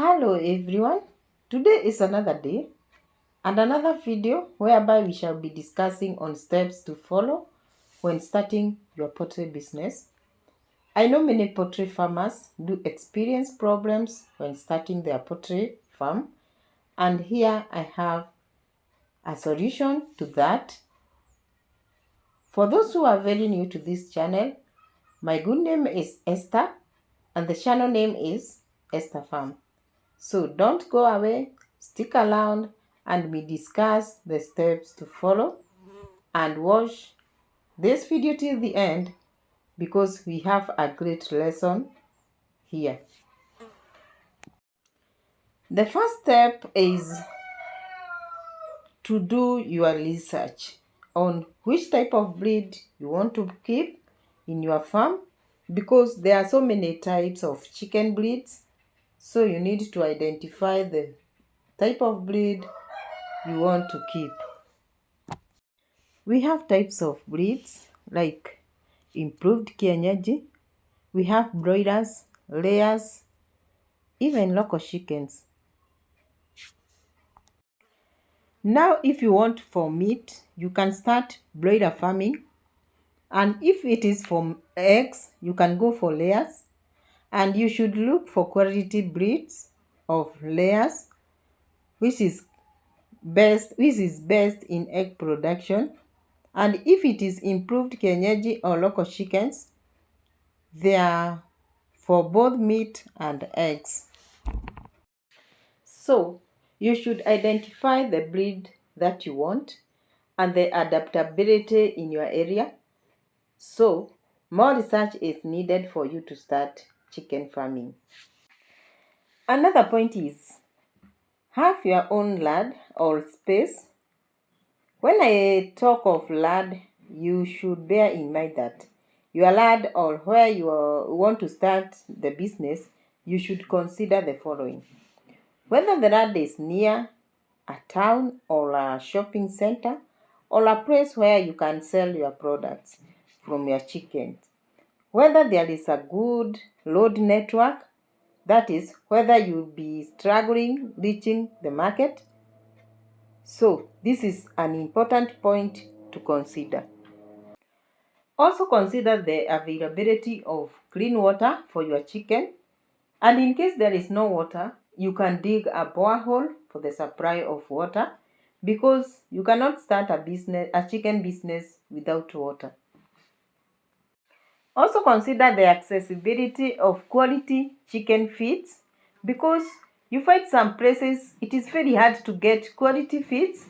Hello everyone, today is another day and another video whereby we shall be discussing on steps to follow when starting your poultry business. I know many poultry farmers do experience problems when starting their poultry farm, and here I have a solution to that. For those who are very new to this channel, my good name is Esther and the channel name is Esther Farm. So don't go away, stick around and we discuss the steps to follow and watch this video till the end because we have a great lesson here. The first step is to do your research on which type of breed you want to keep in your farm because there are so many types of chicken breeds. So you need to identify the type of breed you want to keep. We have types of breeds like improved kienyeji, we have broilers, layers, even local chickens. Now if you want for meat, you can start broiler farming, and if it is for eggs, you can go for layers, and you should look for quality breeds of layers which is best in egg production. And if it is improved kienyeji or local chickens, they are for both meat and eggs. So you should identify the breed that you want and the adaptability in your area. So more research is needed for you to start chicken farming. Another point is have your own land or space. When I talk of land, you should bear in mind that your land or where you want to start the business, you should consider the following. Whether the land is near a town or a shopping center or a place where you can sell your products from your chickens. Whether there is a good road network, that is, whether you'll be struggling reaching the market. So this is an important point to consider. Also consider the availability of clean water for your chicken, and in case there is no water, you can dig a borehole for the supply of water because you cannot start a chicken business without water. Also consider the accessibility of quality chicken feeds because you find some places it is very hard to get quality feeds.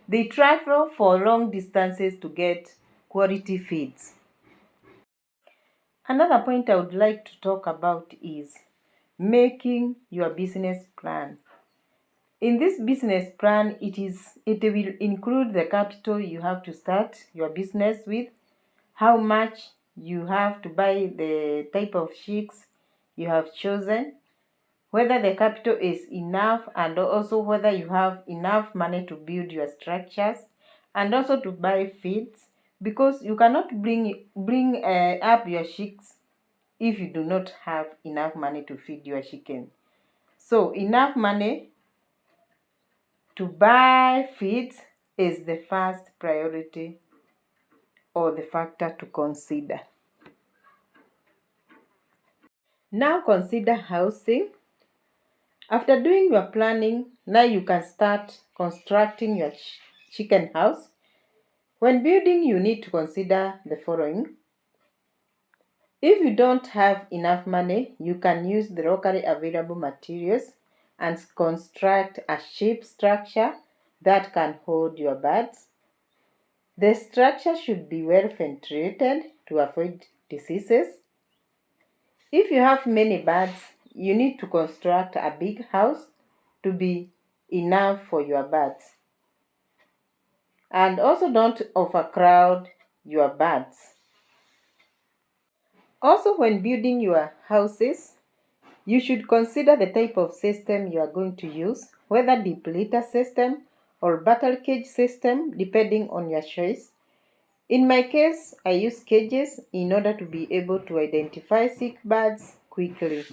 They travel for long distances to get quality feeds. Another point I would like to talk about is making your business plan. In this business plan, it will include the capital you have to start your business with, how much you have to buy the type of chicks you have chosen, whether the capital is enough, and also whether you have enough money to build your structures and also to buy feeds, because you cannot bring up your chicks if you do not have enough money to feed your chicken. So enough money to buy feeds is the first priority or the factor to consider. Now consider housing. After doing your planning, now you can start constructing your chicken house. When building, you need to consider the following. If you don't have enough money, you can use the locally available materials and construct a cheap structure that can hold your birds. The structure should be well ventilated to avoid diseases. If you have many birds, you need to construct a big house to be enough for your birds. And also don't overcrowd your birds. Also, when building your houses, you should consider the type of system you are going to use, whether deep litter system or battle cage system, depending on your choice. In my case, I use cages in order to be able to identify sick birds quickly.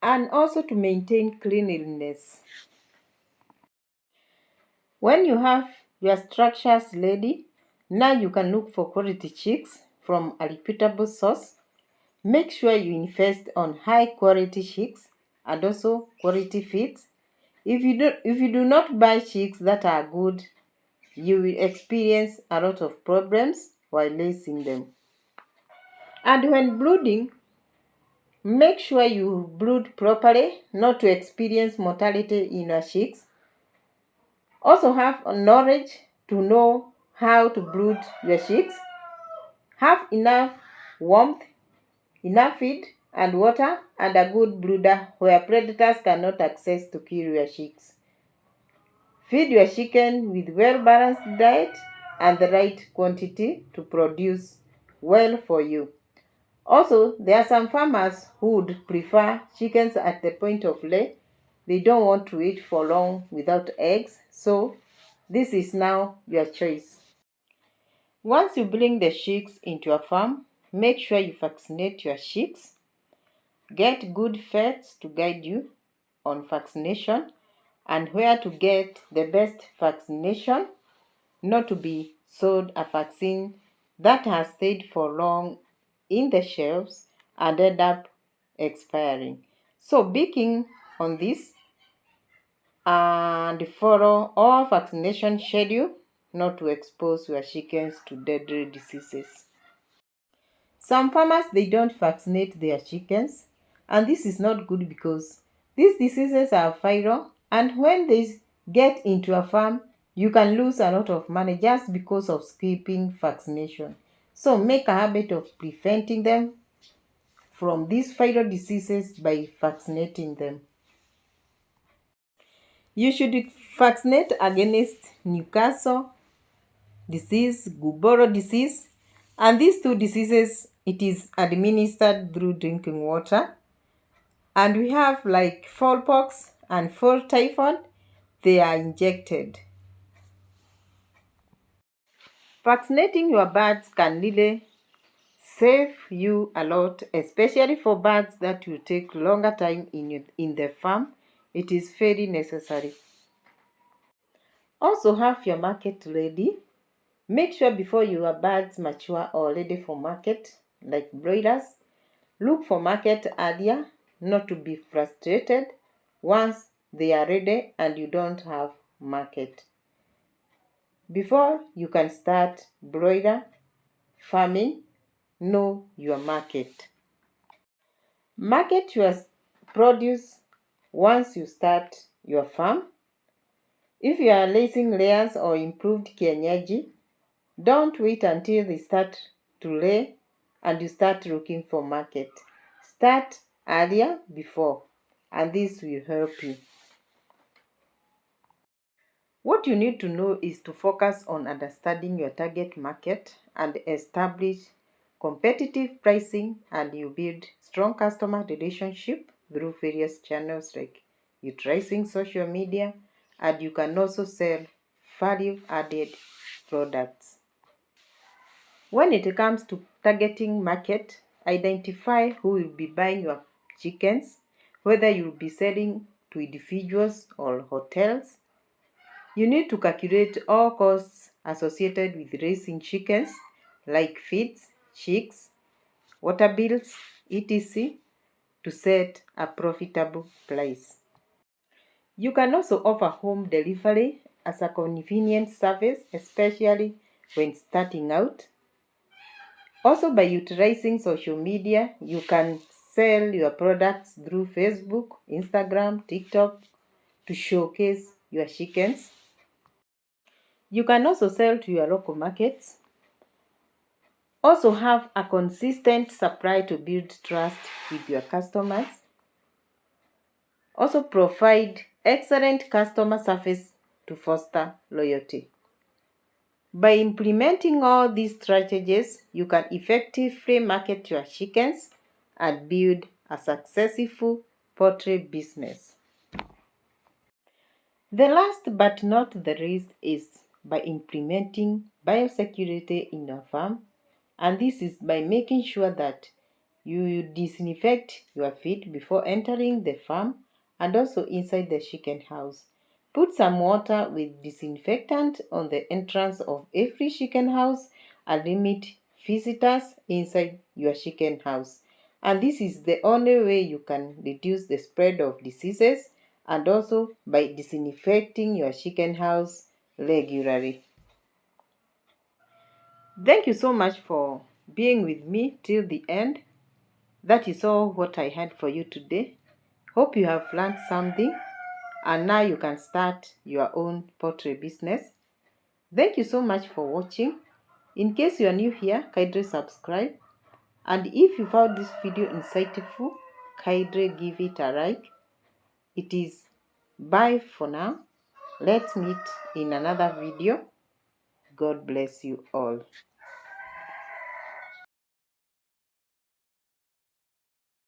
and also to maintain cleanliness. When you have your structures ready, now you can look for quality chicks from a reputable source. Make sure you invest on high quality chicks and also quality feeds. If you do not buy chicks that are good, you will experience a lot of problems while raising them. And when brooding, make sure you brood properly not to experience mortality in your chicks. Also have knowledge to know how to brood your chicks. Have enough warmth, enough feed and water, and a good brooder where predators cannot access to kill your chicks. Feed your chicken with well-balanced diet and the right quantity to produce well for you. Also, there are some farmers who would prefer chickens at the point of lay. They don't want to wait for long without eggs, so this is now your choice. Once you bring the chicks into your farm, make sure you vaccinate your chicks. Get good vets to guide you on vaccination and where to get the best vaccination, not to be sold a vaccine that has stayed for long in the shelves and end up expiring. So be keen on this and follow all vaccination schedule not to expose your chickens to deadly diseases. Some farmers they don't vaccinate their chickens, and this is not good because these diseases are viral, and when they get into a farm, you can lose a lot of money just because of skipping vaccination. So make a habit of preventing them from these viral diseases by vaccinating them. You should vaccinate against Newcastle disease, Gumboro disease, and these two diseases it is administered through drinking water. And we have like fowlpox and fall typhoid, they are injected. Vaccinating your birds can really save you a lot, especially for birds that will take longer time in the farm. It is very necessary. Also have your market ready. Make sure before your birds mature or ready for market, like broilers, look for market earlier, not to be frustrated once they are ready and you don't have market. Before you can start broiler farming, know your market. Market your produce once you start your farm. If you are raising layers or improved kienyeji, don't wait until they start to lay and you start looking for market. Start earlier before, and this will help you. What you need to know is to focus on understanding your target market and establish competitive pricing, and you build strong customer relationship through various channels like utilizing social media, and you can also sell value added products. When it comes to targeting market, identify who will be buying your chickens, whether you will be selling to individuals or hotels. You need to calculate all costs associated with raising chickens like feeds, chicks, water bills, etc. to set a profitable price. You can also offer home delivery as a convenient service, especially when starting out. Also, by utilizing social media, you can sell your products through Facebook, Instagram, TikTok to showcase your chickens. You can also sell to your local markets. Also have a consistent supply to build trust with your customers. Also provide excellent customer service to foster loyalty. By implementing all these strategies, you can effectively market your chickens and build a successful poultry business. The last but not the least is by implementing biosecurity in your farm, and this is by making sure that You disinfect your feed before entering the farm and also inside the chicken house. Put some water with disinfectant on the entrance of every chicken house and limit visitors inside your chicken house. And this is the only way you can reduce the spread of diseases, and also by disinfecting your chicken house regularly. Thank you so much for being with me till the end. That is all what I had for you today. Hope you have learned something and now you can start your own poultry business. Thank you so much for watching. In case you are new here, kindly subscribe. And if you found this video insightful, kindly give it a like. It is bye for now. Let's meet in another video. God bless you all.